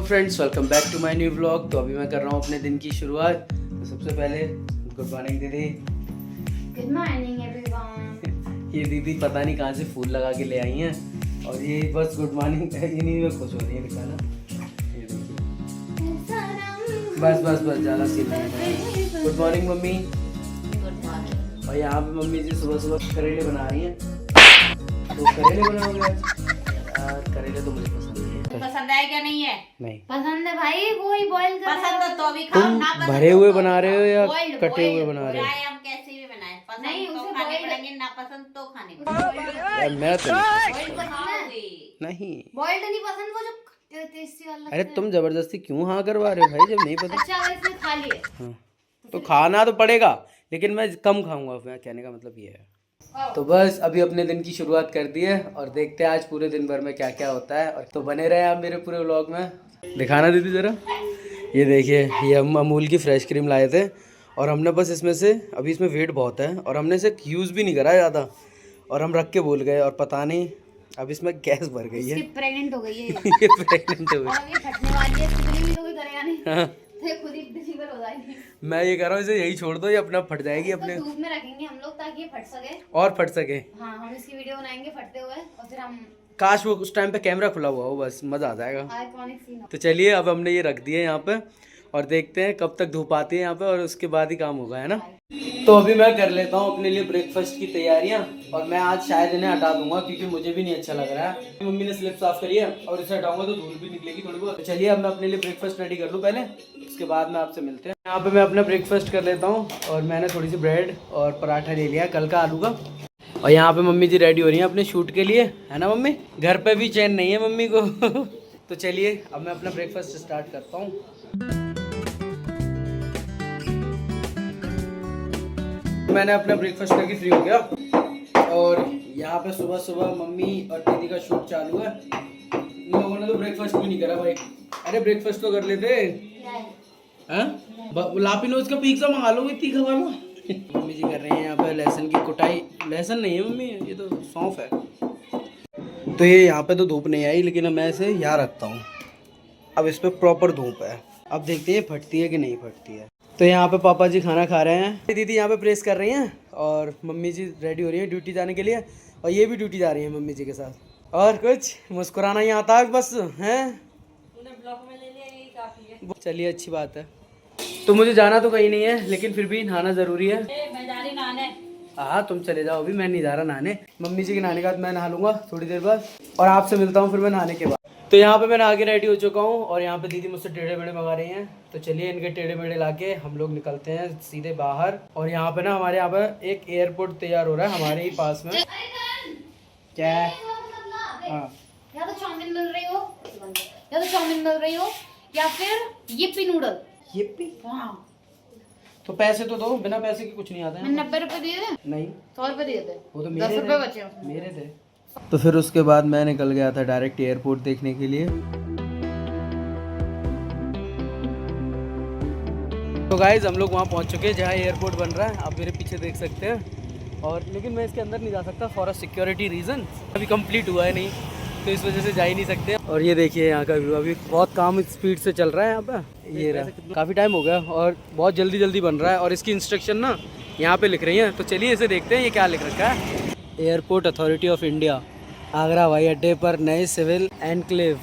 Friends, welcome back to my new vlog. तो अभी मैं कर रहा हूँ अपने दिन की शुरुआत। तो सबसे पहले गुड मॉर्निंग दीदी। Good morning everyone. ये दीदी पता नहीं कहाँ से फूल लगा के ले आई हैं और ये बस गुड मॉर्निंग इन्हीं में खुश हो रही है दिखाना। ये देखिए बस बस बस ज़्यादा सीन नहीं। Good morning mummy. Good morning. और यहाँ पे मम्मी जी सुबह सुबह करेले बना रही हैं। तो करेले बनाओगे आज? करेले तो मुझे पसंद है। पसंद है क्या? नहीं है? नहीं पसंद है भाई, वो ही बॉईल कर पसंद हो तो भी खाओ, तुम ना पसंद भरे हो हुए तो बना रहे हो या boiled, कटे हुए boiled, बना रहे हो? चाहे हम कैसे भी बनाए, पसंद नहीं, तो खाने पड़ेंगे, ना पसंद तो खाने पड़ेंगे। यार मैं तो नहीं। बॉइल्ड खाओगे? नहीं बॉइल्ड नहीं पसंद, वो जो टेस्टी वाला। अरे तुम जबरदस्ती क्यों हाँ करवा रहे हो भाई जब नहीं पता। अच्छा अगर इसने खा लिए हाँ तो खाना तो पड़ेगा लेकिन मैं कम खाऊंगा। मैं कहने का मतलब ये है। तो बस अभी अपने दिन की शुरुआत कर दी है और देखते हैं आज पूरे दिन भर में क्या क्या होता है। और तो बने रहे आप मेरे पूरे व्लॉग में। दिखाना दीदी ज़रा। ये देखिए, ये हम अमूल की फ्रेश क्रीम लाए थे और हमने बस इसमें से अभी इसमें वेट बहुत है और हमने इसे यूज़ भी नहीं करा ज़्यादा और हम रख के भूल गए और पता नहीं अब इसमें गैस भर गई है। प्रेग्नेंट हो गई है ये प्रेग्नेंट हो गई। और ये फटने वाली है, इसकी डिलीवरी तो कोई करेगा नहीं। हाँ। तो ये खुद ही डिलीवर हो जाएगी। मैं ये कह रहा हूँ इसे यही छोड़ दो, ये अपना फट जाएगी अपने। धूप में रखेंगे हम लोग ताकि ये फट सके और फट सके। हाँ, हम इसकी वीडियो बनाएंगे फटते हुए और फिर हम काश वो उस टाइम पे कैमरा खुला हुआ हो, बस मज़ा आ जाएगा। Iconic scene. तो चलिए अब हमने ये रख दिए यहाँ पे और देखते हैं कब तक धूप आती है यहाँ पे और उसके बाद ही काम होगा, है ना। तो अभी मैं कर लेता हूँ अपने लिए ब्रेकफास्ट की तैयारियाँ और मैं आज शायद इन्हें हटा दूंगा क्योंकि मुझे भी नहीं अच्छा लग रहा है। मम्मी ने स्लिप साफ करी है और इसे हटाऊंगा तो धूल भी निकलेगी थोड़ी बहुत। तो चलिए अब मैं अपने लिए ब्रेकफास्ट रेडी कर लूँ पहले, उसके बाद में आपसे मिलते हैं। यहाँ पे मैं अपना ब्रेकफास्ट कर लेता हूँ और मैंने थोड़ी सी ब्रेड और पराठा ले लिया कल का आलू का। और यहाँ पे मम्मी जी रेडी हो रही हैं अपने शूट के लिए, है ना मम्मी। घर पे भी चैन नहीं है मम्मी को। तो चलिए अब मैं अपना ब्रेकफास्ट स्टार्ट करता हूँ। मैंने अपना ब्रेकफास्ट करके फ्री हो गया और यहाँ पे सुबह सुबह मम्मी और दीदी का शूट चालू है। इन लोगों ने तो ब्रेकफास्ट भी नहीं करा भाई। अरे ब्रेकफास्ट तो कर लेते हैं। लापिनोज का पिज्जा मंगा लो, इतनी खबर लो। मम्मी जी कर रही हैं यहाँ पे लहसुन की कुटाई। लहसुन नहीं है मम्मी, ये तो सौंफ है। तो ये यहाँ पे तो धूप नहीं आई लेकिन मैं इसे यहाँ रखता हूँ। अब इस पर प्रॉपर धूप है। अब देखते हैं फटती है कि नहीं फटती है। तो यहाँ पे पापा जी खाना खा रहे हैं, दीदी यहाँ पे प्रेस कर रही हैं और मम्मी जी रेडी हो रही है ड्यूटी जाने के लिए और ये भी ड्यूटी जा रही है मम्मी जी के साथ। और कुछ मुस्कुराना ही आता है बस, हैं ब्लॉग में ले लिया, यही काफी है। चलिए अच्छी बात है। तो मुझे जाना तो कहीं नहीं है लेकिन फिर भी नहाना ज़रूरी है। मैं जा रही नहाने। हाँ तुम चले जाओ, अभी मैं नहीं जा रहा नहाने। मम्मी जी के नहाने के बाद मैं नहा लूँगा थोड़ी देर बाद और आपसे मिलता हूँ फिर मैं नहाने के बाद। तो यहाँ पे मैं नहा के रेडी हो चुका हूँ और यहाँ पे दीदी मुझसे टेढ़े मेढ़े मंगा रही हैं। तो चलिए इनके टेढ़े मेढ़े लाके हम लोग निकलते हैं सीधे बाहर। और यहाँ पे ना हमारे यहाँ पे एक एयरपोर्ट तैयार हो रहा है हमारे ही पास में। क्या है? हाँ, या तो चाउमीन मिल रही हो, या तो चाउमीन मिल रही हो या फिर यिप्पी नूडल। यिप्पी? हाँ। तो पैसे तो दो, बिना पैसे के कुछ नहीं आता है। मैंने 90 रुपए दिए थे। नहीं 100 रुपए दिए थे। वो तो 10 रुपए बचे उसमें। मेरे थे। तो फिर उसके बाद मैं निकल गया था डायरेक्ट एयरपोर्ट देखने के लिए। तो गाइज हम लोग वहाँ पहुँच चुके हैं जहाँ एयरपोर्ट बन रहा है, आप मेरे पीछे देख सकते हैं। और लेकिन मैं इसके अंदर नहीं जा सकता फॉर अ सिक्योरिटी रीज़न, अभी कंप्लीट हुआ है नहीं तो इस वजह से जा ही नहीं सकते। और ये देखिए यहाँ का व्यू, अभी बहुत काम स्पीड से चल रहा है यहाँ पे। ये रहा, काफ़ी टाइम हो गया और बहुत जल्दी जल्दी बन रहा है और इसकी इंस्ट्रक्शन ना यहाँ पे लिख रही हैं। तो चलिए इसे देखते हैं ये क्या लिख रखा है। Airport authority of India Agra हवाई अड्डे पर नए सिविल एनक्लेव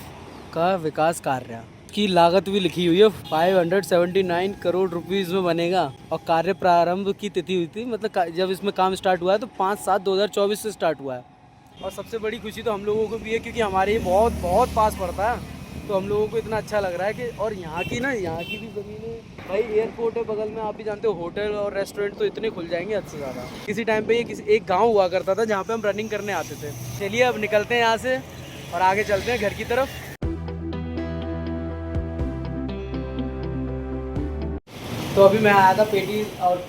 का विकास कार्य की लागत भी लिखी हुई है। 579 करोड़ रुपीस में बनेगा और कार्य प्रारंभ की तिथि हुई थी, मतलब जब इसमें काम स्टार्ट हुआ है तो 5/7/2024 से स्टार्ट हुआ है। और सबसे बड़ी खुशी तो हम लोगों को भी है क्योंकि हमारे ये बहुत बहुत पास पड़ता है तो हम लोगों को इतना अच्छा लग रहा है कि। और यहाँ की भी ज़मीनें भाई, एयरपोर्ट है बगल में, आप भी जानते हो होटल और रेस्टोरेंट तो इतने खुल जाएंगे हद से ज़्यादा। किसी टाइम पे ये एक गांव हुआ करता था जहाँ पे हम रनिंग करने आते थे। चलिए अब निकलते हैं यहाँ से और आगे चलते हैं घर की तरफ। तो अभी मैं आया था पेटी और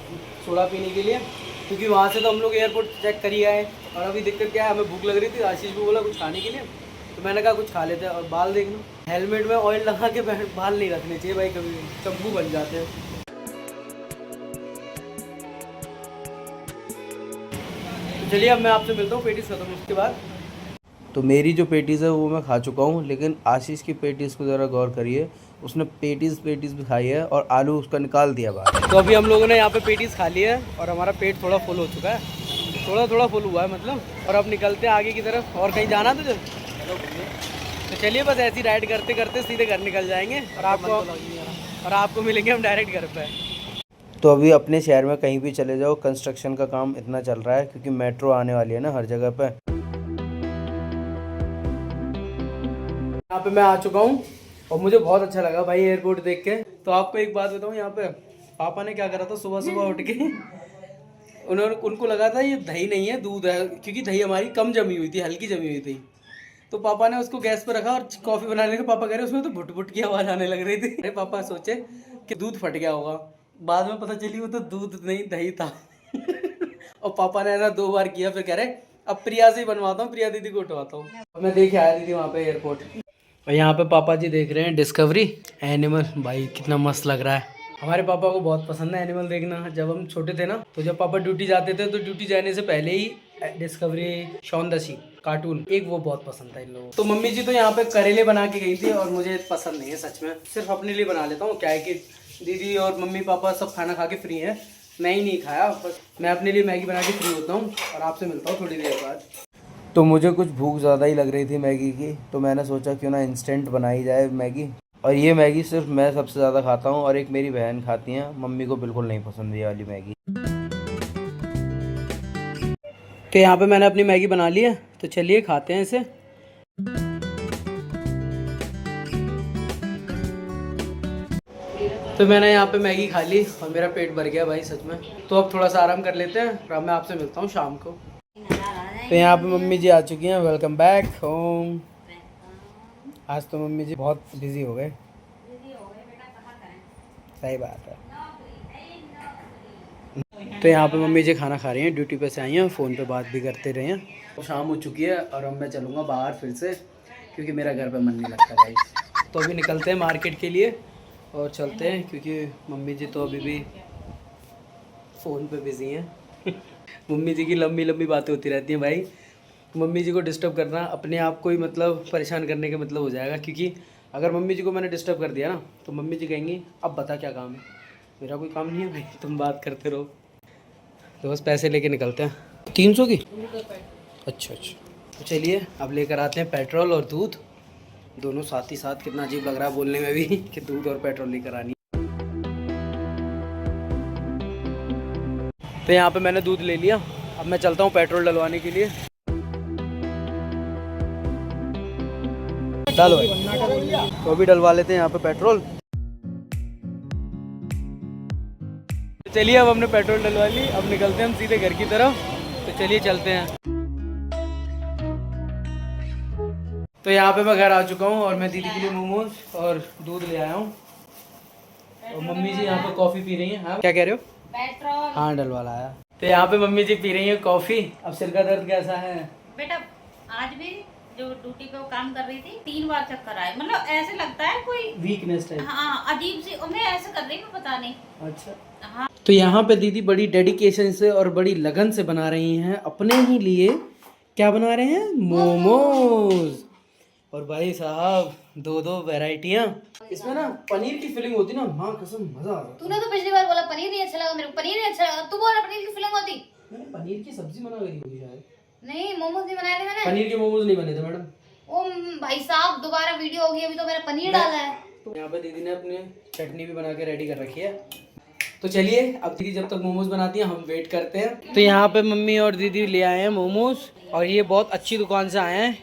सोडा पीने के लिए क्योंकि वहाँ से तो हम लोग एयरपोर्ट चेक कर ही आए और अभी दिक्कत क्या है, हमें भूख लग रही थी। आशीष भी बोला कुछ खाने के लिए तो मैंने कहा कुछ खा लेते हैं। और बाल देख लो, हेलमेट में ऑयल लगा के बाल नहीं रखने चाहिए भाई, कभी चंपू बन जाते हैं। तो चलिए अब मैं आपसे मिलता हूँ पेटी खत्म उसके बाद। तो मेरी जो पेटीज़ है वो मैं खा चुका हूँ, लेकिन आशीष की पेटीज़ को ज़रा गौर करिए, उसने पेटीज़ भी खाई है और आलू उसका निकाल दिया बाहर। तो अभी हम लोगों ने यहाँ पे पेटीज़ खा ली है और हमारा पेट थोड़ा फुल हो चुका है, थोड़ा फुल हुआ है मतलब। और अब निकलते हैं आगे की तरफ। और कहीं जाना तुझे? तो चलिए बस ऐसी राइड करते करते सीधे घर निकल जाएंगे और आपको मिलेंगे हम डायरेक्ट घर पे। तो अभी अपने शहर में कहीं भी चले जाओ, कंस्ट्रक्शन का काम इतना चल रहा है क्योंकि मेट्रो आने वाली है ना हर जगह पे। यहाँ पे मैं आ चुका हूँ और मुझे बहुत अच्छा लगा भाई एयरपोर्ट देख के। तो आपको एक बात बताऊँ, यहाँ पे पापा ने क्या करा था, सुबह सुबह उठ के उनको लगा था ये दही नहीं है दूध है, क्योंकि दही हमारी कम जमी हुई थी, हल्की जमी हुई थी। तो पापा ने उसको गैस पे रखा और कॉफ़ी बनाने लगे। पापा कह रहे उसमें तो भुट भुट की आवाज़ आने लग रही थी। अरे पापा सोचे कि दूध फट गया होगा, बाद में पता चली वो तो दूध नहीं दही था। और पापा ने ऐसा 2 बार किया, फिर कह रहे अब प्रिया से ही बनवाता हूँ, प्रिया दीदी को उठवाता हूँ। मैं देखे आया दीदी वहाँ पे एयरपोर्ट। और यहाँ पे पापा जी देख रहे हैं डिस्कवरी एनिमल। भाई कितना मस्त लग रहा है। हमारे पापा को बहुत पसंद है एनिमल देखना। जब हम छोटे थे ना, तो जब पापा ड्यूटी जाते थे तो ड्यूटी जाने से पहले ही Discovery, Shaun the Sheep cartoon, एक वो बहुत पसंद था इन लोगों को। तो मम्मी जी तो यहाँ पे करेले बना के गई थी और मुझे पसंद नहीं है सच में, सिर्फ अपने लिए बना लेता हूँ। क्या है कि दीदी और मम्मी पापा सब खाना खा के फ्री हैं, मैं ही नहीं खाया, बस मैं अपने लिए मैगी बना के फ्री होता हूँ और आपसे मिलता हूँ थोड़ी देर बाद। तो मुझे कुछ भूख ज़्यादा ही लग रही थी मैगी की, तो मैंने सोचा क्यों ना इंस्टेंट बनाई जाए मैगी। और ये मैगी सिर्फ मैं सबसे ज़्यादा खाता हूँ और एक मेरी बहन खाती हैं, मम्मी को बिल्कुल नहीं पसंद ये वाली मैगी। तो यहाँ पे मैंने अपनी मैगी बना ली है, तो चलिए खाते हैं इसे। तो मैंने यहाँ पे मैगी खा ली और मेरा पेट भर गया भाई सच में। तो अब थोड़ा सा आराम कर लेते हैं और अब मैं आपसे मिलता हूँ शाम को। तो यहाँ पे मम्मी जी आ चुकी हैं, वेलकम बैक होम। आज तो मम्मी जी बहुत बिजी हो गए। सही बात है। तो यहाँ पे मम्मी जी खाना खा रही हैं, ड्यूटी पे से आई हैं, फ़ोन पे बात भी करते रहे हैं। तो शाम हो चुकी है और अब मैं चलूँगा बाहर फिर से, क्योंकि मेरा घर पे मन नहीं लगता भाई। तो अभी निकलते हैं मार्केट के लिए और चलते हैं, क्योंकि मम्मी जी तो अभी भी फ़ोन पे बिज़ी हैं। मम्मी जी की लंबी लंबी बातें होती रहती हैं भाई। मम्मी जी को डिस्टर्ब करना अपने आप को ही मतलब परेशान करने के मतलब हो जाएगा, क्योंकि अगर मम्मी जी को मैंने डिस्टर्ब कर दिया ना तो मम्मी जी कहेंगी अब बता क्या काम है। मेरा कोई काम नहीं है भाई, तुम बात करते रहो। तो बस पैसे लेके निकलते हैं। 300 की? अच्छा। तो चलिए अब लेकर आते हैं पेट्रोल और दूध, दोनों साथ ही साथ। कितना अजीब लग रहा है बोलने में भी कि दूध और पेट्रोल लेकर आनी। तो यहाँ पे मैंने दूध ले लिया, अब मैं चलता हूँ पेट्रोल डलवाने के लिए। डालो भाई। तो अभी डलवा लेते हैं यहाँ पे पेट्रोल। चलिए अब हमने पेट्रोल डलवा ली, अब निकलते हैं हम सीधे घर की तरफ। तो चलिए चलते हैं। तो यहाँ पे मैं घर आ चुका हूँ और मैं दीदी के लिए मोमोज और दूध ले आया हूँ। और मम्मी जी यहाँ पे कॉफ़ी पी रही हैं। हाँ क्या कह रहे हो? पेट्रोल। हाँ डलवा लाया। तो यहाँ पे मम्मी जी पी रही हैं कॉफ़ी। अब सिर का दर्द कैसा है बेटा? आज भी जो ड्यूटी पे वो काम कर रही थी 3 बार चक्कर आए, मतलब ऐसे लगता है कोई वीकनेस टाइप। हाँ अजीब सी, और मैं ऐसे कर रही हूँ पता नहीं। अच्छा हाँ तो यहाँ पे दीदी बड़ी डेडिकेशन से और बड़ी लगन से बना रही हैं अपने ही लिए। क्या बना रहे हैं? मोमोज। और भाई साहब 2 वैरायटियाँ। इसमें ना पनीर की फीलिंग होती ना, माँ कसम मजा आ जाता। तूने तो पिछली बार बोला पनीर नहीं अच्छा लगा, मेरे को पनीर नहीं अच्छा लगा, तू बोल पनीर की फीलिंग होती। मैंने पनीर की सब्जी बना करी होगी शायद। नहीं मोमोज नहीं बनाए थे मैंने। पनीर के मोमोज नहीं बने थे मैडम। ओ भाई साहब दोबारा वीडियो होगी, अभी तो मैंने पनीर डाला है। तो यहाँ पे दीदी ने अपनी चटनी भी बना के रेडी कर रखी है। तो चलिए अब दीदी जब तक मोमोज बनाती हैं हम वेट करते हैं। तो यहाँ पे मम्मी और दीदी ले आए हैं मोमोज और ये बहुत अच्छी दुकान से आए हैं।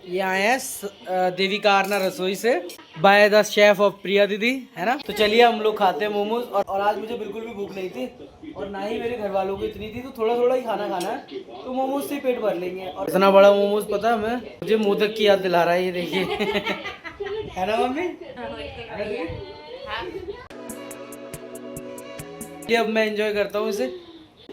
ये आए हैं देविका आरना रसोई से, बाय द शेफ ऑफ प्रिया दीदी, है ना। तो चलिए हम लोग खाते हैं मोमोज। और आज मुझे बिल्कुल भी भूख नहीं थी और ना ही मेरे घर वालों को इतनी थी, तो थोड़ा थोड़ा ही खाना खाना है, तो मोमोज से ही पेट भर लेंगे। और इतना बड़ा मोमोज पता है हमें, मुझे मोदक की याद दिला रहा है ये देखिए। है ना मम्मी? ये अब मैं एंजॉय करता हूँ इसे।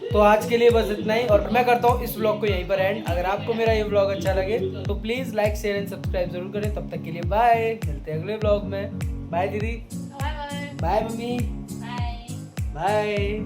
तो आज के लिए बस इतना ही और मैं करता हूँ इस व्लॉग को यहीं पर एंड। अगर आपको मेरा ये व्लॉग अच्छा लगे तो please like share and subscribe जरूर करें। तब तक के लिए बाय, मिलते हैं अगले व्लॉग में। बाय दीदी। Bye mummy. बाय।